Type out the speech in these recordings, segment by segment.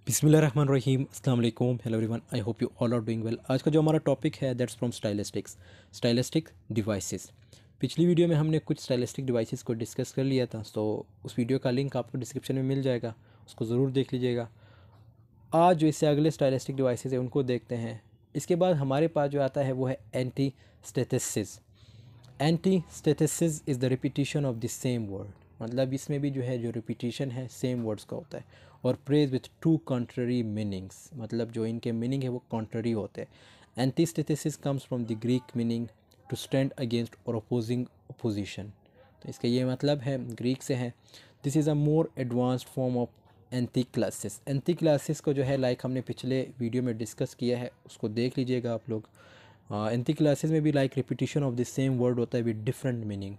बिस्मिल्लाहिर्रहमानिर्रहीम अस्सलाम वालेकुम hello everyone I hope you all are doing well. आज का जो हमारा टॉपिक है दैट्स फ्रॉम स्टाइलिस्टिक डिवाइसेस। पिछली वीडियो में हमने कुछ स्टाइलिस्टिक डिवाइसेस को डिस्कस कर लिया था, तो उस वीडियो का लिंक आपको डिस्क्रिप्शन में मिल जाएगा, उसको ज़रूर देख लीजिएगा। आज जो इससे अगले स्टाइलिस्टिक डिवाइसेस है उनको देखते हैं। इसके बाद हमारे पास जो आता है वो है antistasis. Antistasis is the repetition of the same word, मतलब इसमें भी जो है जो रिपीटिशन है सेम वर्ड्स का होता है। और phrase with two contrary meanings, मतलब जो इनके मीनिंग है वो कॉन्ट्ररी होते हैं। Antistasis comes from the Greek meaning to stand against or opposing opposition. तो इसका ये मतलब है, ग्रीक से है। This is a more advanced form of antanaclasis. Antanaclasis को जो है लाइक हमने पिछले वीडियो में डिस्कस किया है, उसको देख लीजिएगा आप लोग। एंटीक्लासिस में भी like repetition of the same word होता है with different meaning.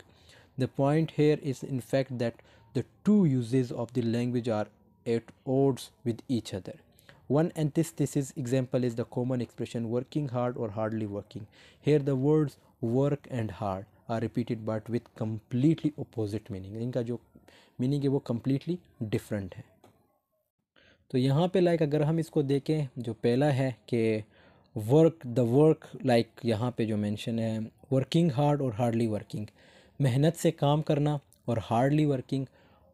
The point here is in fact that the two usages of the language are at odds with each other. One antithesis example is the common expression working hard or hardly working. Here the words work and hard are repeated but with completely opposite meaning. इनका जो meaning है वो completely different है। तो यहाँ पे like अगर हम इसको देखें, जो पहला है कि वर्क लाइक यहाँ पे जो मेंशन है वर्किंग हार्ड और हार्डली वर्किंग, मेहनत से काम करना, और हार्डली वर्किंग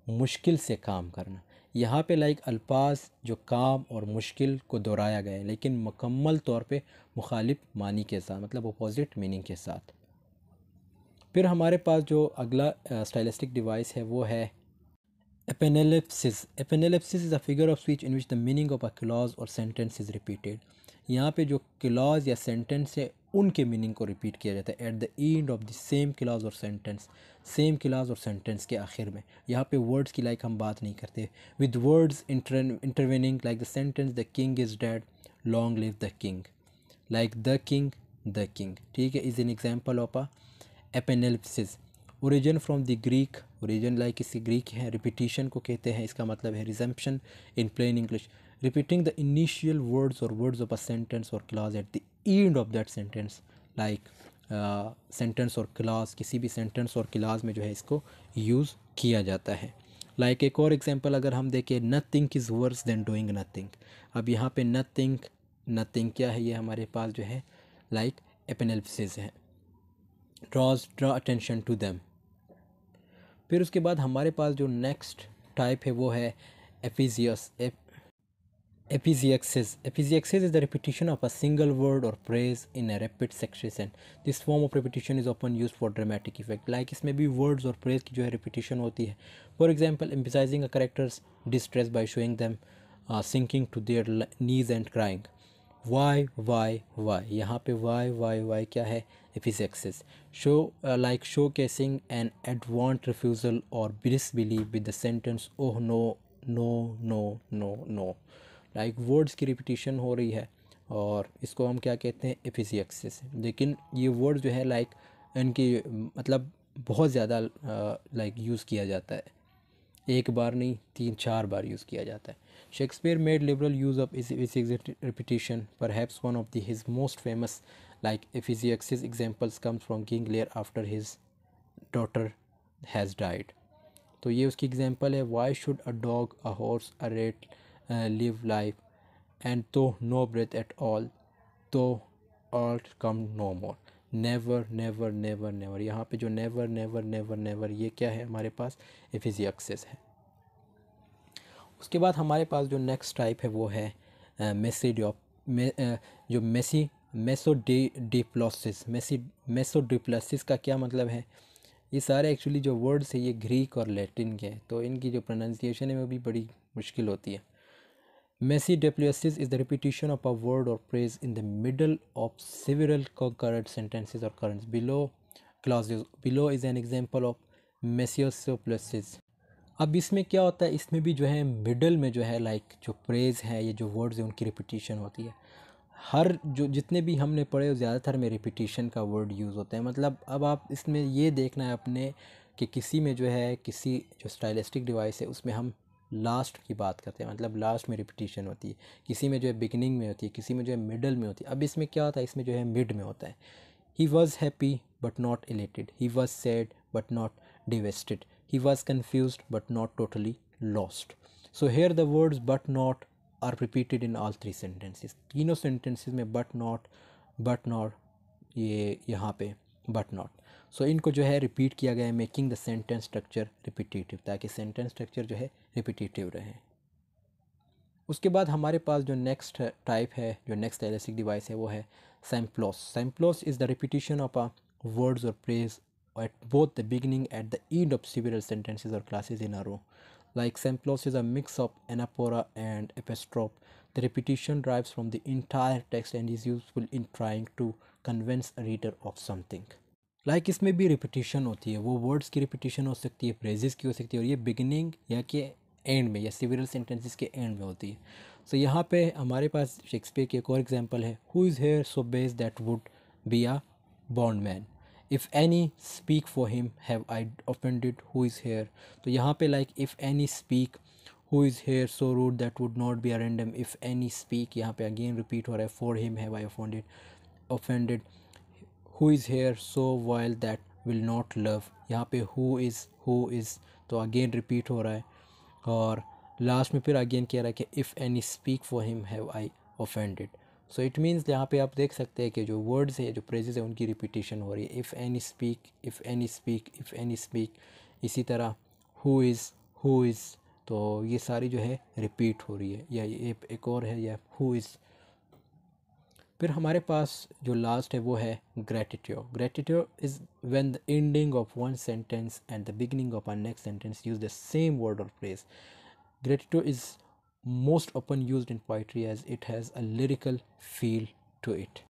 मुश्किल से काम करना। यहाँ पे लाइक अल्फाज जो काम और मुश्किल को दोहराया गया है, लेकिन मुकम्मल तौर पे मुखालिफ मानी के साथ, मतलब अपोजिट मीनिंग के साथ। फिर हमारे पास जो अगला स्टाइलिस्टिक डिवाइस है वो है epanalepsis. Epanalepsis is a figure of speech in which the meaning of a clause or sentence is repeated. यहाँ पे जो क्लॉज या सेंटेंस है उनके मीनिंग को रिपीट किया जाता है eight the end of the same clause or sentence. Same clause or sentence के आखिर में। यहाँ पे वर्ड्स की लाइक हम बात नहीं करते, with words intervening like the sentence the king is dead long live the king, like the king, ठीक है, is an example of a epanalepsis. Origin from the Greek, origin like इसकी Greek है, repetition को कहते हैं, इसका मतलब है resumption in plain English, repeating the initial words or words of a sentence or clause at the end of that sentence. Like sentence or clause, किसी भी सेंटेंस और क्लॉज में जो है इसको यूज़ किया जाता है। लाइक एक और एग्जांपल अगर हम देखें, nothing is worse than doing nothing. अब यहाँ पे नथिंग क्या है, ये हमारे पास जो है लाइक एपेनेलिप्सिस है, ड्रॉ अटेंशन टू देम। फिर उसके बाद हमारे पास जो नेक्स्ट टाइप है वो है epizeuxis. Epizeuxis is the repetition of a single word or phrase in a rapid succession. This form of repetition is often used for dramatic effect. Like इसमें भी वर्ड्स और प्रेज की जो है रिपीटिशन होती है। For example, emphasising a character's distress by showing them sinking to their knees and crying. Why, यहाँ पे वाई क्या है, epizeuxis. Show showcasing an adamant refusal और disbelief with the sentence oh no no no no no. Like words की repetition हो रही है और इसको हम क्या कहते हैं, एपिसेक्सिस। लेकिन ये वर्ड जो है लाइक इनकी मतलब बहुत ज़्यादा लाइक यूज़ किया जाता है, एक बार नहीं 3-4 बार यूज़ किया जाता है। Shakespeare made liberal use of repetition, perhaps one of his most famous like epizeuxis examples comes from King Lear after his daughter has died. तो ये उसकी एग्जांपल है, why should a dog a horse a rat live life and thou no breath at all thou all come no more. Never never never never, यहाँ पे जो never never never never ये क्या है हमारे पास, एफिजियक्सिस है। उसके बाद हमारे पास जो नेक्स्ट टाइप है वो है जो मेसोडिप्लोसिस का क्या मतलब है। ये सारे एक्चुअली जो वर्ड्स है ये ग्रीक और लैटिन के हैं, तो इनकी जो प्रोनाउंसिएशन है वो भी बड़ी मुश्किल होती है। Mesodiplosis is the repetition of a word or phrase in the middle of several concurrent sentences और currents below clauses below is an example of मेसियोसिप्लोसिस। अब इसमें क्या होता है, इसमें भी जो है मिडल में जो है लाइक जो प्रेज है, ये जो वर्ड्स हैं उनकी रिपीटिशन होती है। हर जो जितने भी हमने पढ़े ज़्यादातर में रिपीटिशन का वर्ड यूज़ होता है। मतलब अब आप इसमें ये देखना है अपने कि किसी में जो है, किसी जो स्टाइलिस्टिक डिवाइस है उसमें हम लास्ट की बात करते हैं, मतलब लास्ट में रिपीटिशन होती है, किसी में जो है बिगनिंग में होती है, किसी में जो है मिडल में होती है। अब इसमें क्या होता है, इसमें जो है मिड में होता है। He was happy but not elated, he was sad but not devastated, he was confused but not totally lost. So here the words but not are repeated in all 3 sentences. तीनों sentences में but not ये यहाँ पे but not, सो इनको जो है repeat किया गया है, making the sentence structure repetitive, ताकि सेंटेंस स्ट्रक्चर जो है रिपीटेटिव रहे। उसके बाद हमारे पास जो नेक्स्ट टाइप है, जो नेक्स्ट स्टाइलिस्टिक डिवाइस है, वो है symploce. Symploce is the repetition of a words or phrase at both the beginning and the end of several sentences or classes in a row. Like samplos is a mix of anaphora and apostrophe. The repetition derives from the entire text and is useful in trying to convince a reader of something. Like इसमें भी repetition होती है, वो words की repetition हो सकती है, phrases की हो सकती है, और ये बिगिनिंग या के एंड में या सिविल सेंटेंसेस के एंड में होती है। सो यहाँ पे हमारे पास शेक्सपियर की एक और एग्जांपल है, who is here so base that would be a bondman, if any speak for him have I offended who is here. तो यहाँ पे like if any speak who is here so rude that would not be a Roman, if any speak यहाँ पे again repeat हो रहा है, for him have I offended who is here so vile that will not love, यहाँ पे who is तो again repeat हो रहा है, और लास्ट में फिर अगेन कह रहा है कि if any speak for him have I offended. So it means यहाँ पे आप देख सकते हैं कि जो वर्ड्स है, जो फ्रेजेस है, उनकी रिपीटिशन हो रही है, if any speak, if any speak, if any speak, इसी तरह हु इज़, तो ये सारी जो है रिपीट हो रही है। या ये एक और है, या हु इज़। फिर हमारे पास जो लास्ट है वो है gratitude. Gratitude is when the ending of one sentence and the beginning of a next sentence use the same word or phrase. Gratitude is most often used in poetry as it has a lyrical feel to it.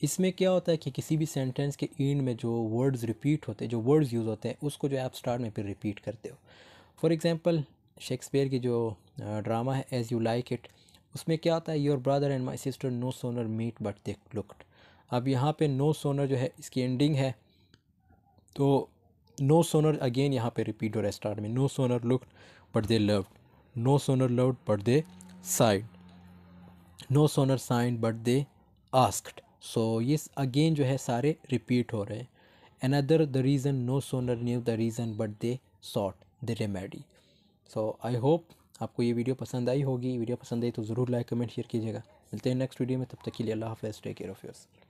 इसमें क्या होता है कि किसी भी sentence के and में जो वर्ड्स रिपीट होते हैं, जो वर्ड्स यूज़ होते हैं, उसको जो है आप स्टार्ट में फिर रिपीट करते हो। फॉर एग्जांपल शेक्सपियर की जो ड्रामा है एज़ यू लाइक इट, उसमें क्या होता है, your brother and my sister no sooner met but they looked. अब यहाँ पे नो सोनर जो है इसकी एंडिंग है, तो नो सोनर अगेन यहाँ पे रिपीट हो रहा है स्टार्ट में, no sooner looked but they loved, no sooner loved but they sighed, no sooner signed but they asked. so ये again जो है सारे repeat हो रहे हैं। another the reason, no sooner knew the reason but they sought the remedy. so I hope आपको ये video पसंद आई होगी। वीडियो पसंद आई तो ज़रूर लाइक कमेंट शेयर कीजिएगा। मिलते हैं नेक्स्ट वीडियो में, तब तक के लिए अल्लाह हाफ़िज़, टेक केयर ऑफ़ योरसेल्फ।